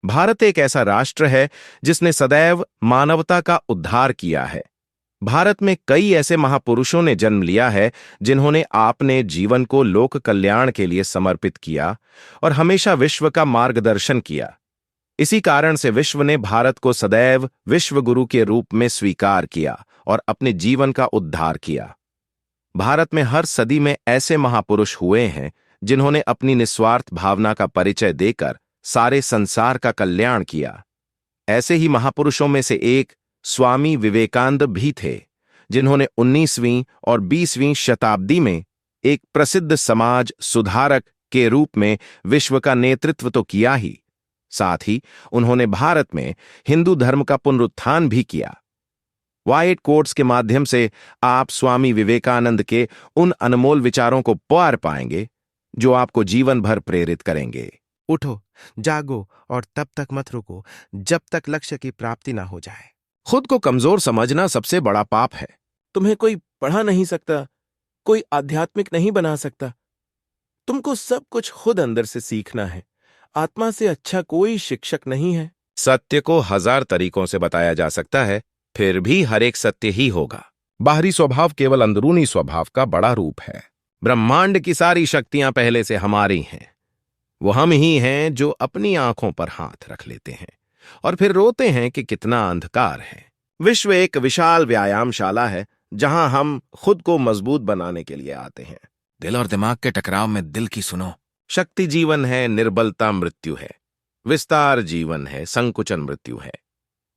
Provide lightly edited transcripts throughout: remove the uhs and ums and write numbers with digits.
भारत एक ऐसा राष्ट्र है जिसने सदैव मानवता का उद्धार किया है। भारत में कई ऐसे महापुरुषों ने जन्म लिया है जिन्होंने अपने जीवन को लोक कल्याण के लिए समर्पित किया और हमेशा विश्व का मार्गदर्शन किया। इसी कारण से विश्व ने भारत को सदैव विश्व गुरु के रूप में स्वीकार किया और अपने जीवन का उद्धार किया। भारत में हर सदी में ऐसे महापुरुष हुए हैं जिन्होंने अपनी निस्वार्थ भावना का परिचय देकर सारे संसार का कल्याण किया। ऐसे ही महापुरुषों में से एक स्वामी विवेकानंद भी थे, जिन्होंने 19वीं और 20वीं शताब्दी में एक प्रसिद्ध समाज सुधारक के रूप में विश्व का नेतृत्व तो किया ही, साथ ही उन्होंने भारत में हिंदू धर्म का पुनरुत्थान भी किया। व्हाइट कोट्स के माध्यम से आप स्वामी विवेकानंद के उन अनमोल विचारों को पढ़ पाएंगे जो आपको जीवन भर प्रेरित करेंगे। उठो, जागो और तब तक मत रुको जब तक लक्ष्य की प्राप्ति ना हो जाए। खुद को कमजोर समझना सबसे बड़ा पाप है। तुम्हें कोई पढ़ा नहीं सकता, कोई आध्यात्मिक नहीं बना सकता। तुमको सब कुछ खुद अंदर से सीखना है। आत्मा से अच्छा कोई शिक्षक नहीं है। सत्य को 1000 तरीकों से बताया जा सकता है, फिर भी हर एक सत्य ही होगा। बाहरी स्वभाव केवल अंदरूनी स्वभाव का बड़ा रूप है। ब्रह्मांड की सारी शक्तियां पहले से हमारी हैं। वो हम ही हैं जो अपनी आंखों पर हाथ रख लेते हैं और फिर रोते हैं कि कितना अंधकार है। विश्व एक विशाल व्यायामशाला है जहां हम खुद को मजबूत बनाने के लिए आते हैं। दिल और दिमाग के टकराव में दिल की सुनो। शक्ति जीवन है, निर्बलता मृत्यु है। विस्तार जीवन है, संकुचन मृत्यु है।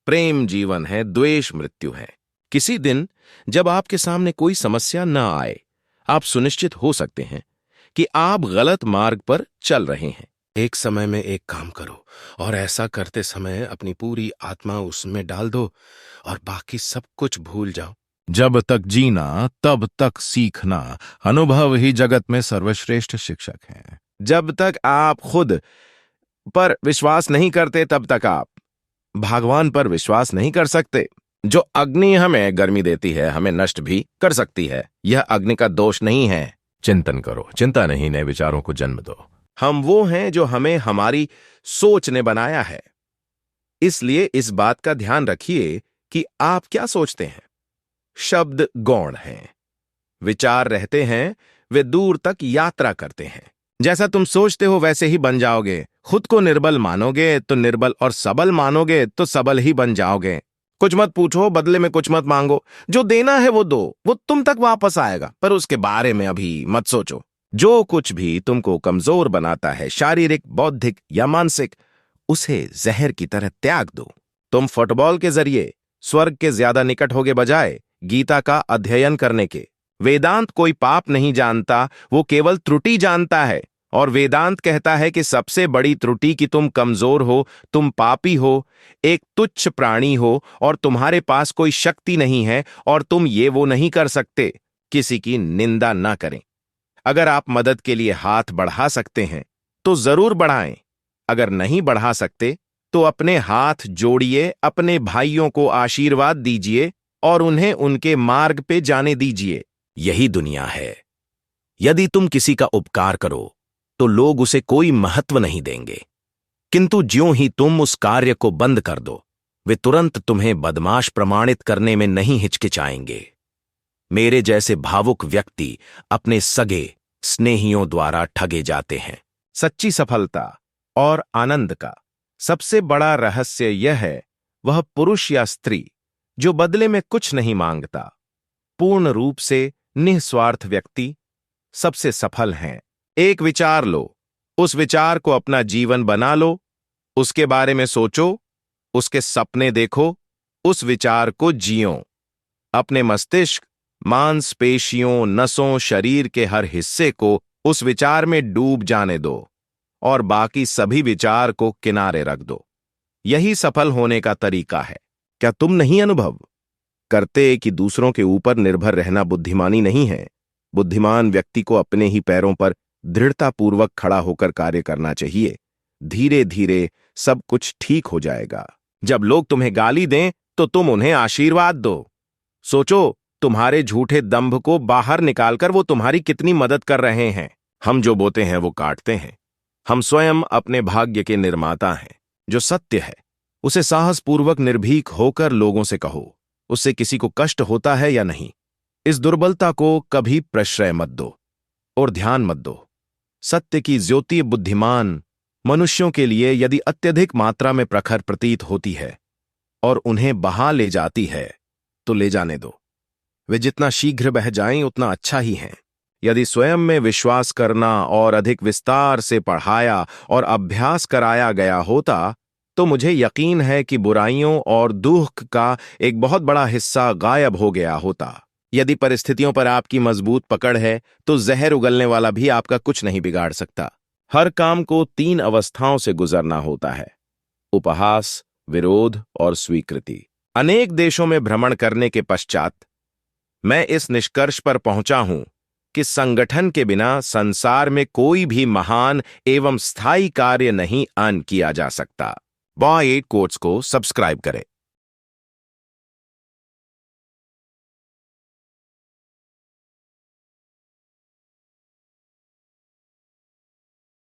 प्रेम जीवन है, द्वेष मृत्यु है। किसी दिन जब आपके सामने कोई समस्या न आए, आप सुनिश्चित हो सकते हैं कि आप गलत मार्ग पर चल रहे हैं। एक समय में एक काम करो और ऐसा करते समय अपनी पूरी आत्मा उसमें डाल दो और बाकी सब कुछ भूल जाओ। जब तक जीना तब तक सीखना, अनुभव ही जगत में सर्वश्रेष्ठ शिक्षक है। जब तक आप खुद पर विश्वास नहीं करते तब तक आप भगवान पर विश्वास नहीं कर सकते। जो अग्नि हमें गर्मी देती है, हमें नष्ट भी कर सकती है। यह अग्नि का दोष नहीं है। चिंतन करो, चिंता नहीं, नए विचारों को जन्म दो। हम वो हैं जो हमें हमारी सोच ने बनाया है। इसलिए इस बात का ध्यान रखिए कि आप क्या सोचते हैं। शब्द गौण हैं, विचार रहते हैं, वे दूर तक यात्रा करते हैं। जैसा तुम सोचते हो वैसे ही बन जाओगे। खुद को निर्बल मानोगे तो निर्बल, और सबल मानोगे तो सबल ही बन जाओगे। कुछ मत पूछो, बदले में कुछ मत मांगो। जो देना है वो दो, वो तुम तक वापस आएगा, पर उसके बारे में अभी मत सोचो। जो कुछ भी तुमको कमजोर बनाता है, शारीरिक, बौद्धिक या मानसिक, उसे जहर की तरह त्याग दो। तुम फुटबॉल के जरिए स्वर्ग के ज्यादा निकट होगे बजाय गीता का अध्ययन करने के। वेदांत कोई पाप नहीं जानता, वो केवल त्रुटि जानता है। और वेदांत कहता है कि सबसे बड़ी त्रुटि कि तुम कमजोर हो, तुम पापी हो, एक तुच्छ प्राणी हो और तुम्हारे पास कोई शक्ति नहीं है और तुम ये वो नहीं कर सकते। किसी की निंदा ना करें। अगर आप मदद के लिए हाथ बढ़ा सकते हैं तो जरूर बढ़ाएं। अगर नहीं बढ़ा सकते तो अपने हाथ जोड़िए, अपने भाइयों को आशीर्वाद दीजिए और उन्हें उनके मार्ग पे जाने दीजिए। यही दुनिया है। यदि तुम किसी का उपकार करो तो लोग उसे कोई महत्व नहीं देंगे, किंतु ज्यों ही तुम उस कार्य को बंद कर दो, वे तुरंत तुम्हें बदमाश प्रमाणित करने में नहीं हिचकिचाएंगे। मेरे जैसे भावुक व्यक्ति अपने सगे स्नेहियों द्वारा ठगे जाते हैं। सच्ची सफलता और आनंद का सबसे बड़ा रहस्य यह है, वह पुरुष या स्त्री जो बदले में कुछ नहीं मांगता, पूर्ण रूप से निस्वार्थ व्यक्ति सबसे सफल हैं। एक विचार लो, उस विचार को अपना जीवन बना लो, उसके बारे में सोचो, उसके सपने देखो, उस विचार को जियो। अपने मस्तिष्क, मांसपेशियों, नसों, शरीर के हर हिस्से को उस विचार में डूब जाने दो और बाकी सभी विचार को किनारे रख दो। यही सफल होने का तरीका है। क्या तुम नहीं अनुभव करते कि दूसरों के ऊपर निर्भर रहना बुद्धिमानी नहीं है? बुद्धिमान व्यक्ति को अपने ही पैरों पर दृढ़तापूर्वक खड़ा होकर कार्य करना चाहिए। धीरे धीरे सब कुछ ठीक हो जाएगा। जब लोग तुम्हें गाली दें तो तुम उन्हें आशीर्वाद दो। सोचो, तुम्हारे झूठे दंभ को बाहर निकालकर वो तुम्हारी कितनी मदद कर रहे हैं। हम जो बोते हैं वो काटते हैं। हम स्वयं अपने भाग्य के निर्माता हैं। जो सत्य है उसे साहसपूर्वक निर्भीक होकर लोगों से कहो, उससे किसी को कष्ट होता है या नहीं। इस दुर्बलता को कभी प्रश्रय मत दो और ध्यान मत दो। सत्य की ज्योति बुद्धिमान मनुष्यों के लिए यदि अत्यधिक मात्रा में प्रखर प्रतीत होती है और उन्हें बहा ले जाती है तो ले जाने दो। वे जितना शीघ्र बह जाएं उतना अच्छा ही है। यदि स्वयं में विश्वास करना और अधिक विस्तार से पढ़ाया और अभ्यास कराया गया होता तो मुझे यकीन है कि बुराइयों और दुख का एक बहुत बड़ा हिस्सा गायब हो गया होता। यदि परिस्थितियों पर आपकी मजबूत पकड़ है तो जहर उगलने वाला भी आपका कुछ नहीं बिगाड़ सकता। हर काम को 3 अवस्थाओं से गुजरना होता है: उपहास, विरोध और स्वीकृति। अनेक देशों में भ्रमण करने के पश्चात मैं इस निष्कर्ष पर पहुंचा हूं कि संगठन के बिना संसार में कोई भी महान एवं स्थायी कार्य नहीं किया जा सकता। बॉय 8 कोट्स को सब्सक्राइब करें।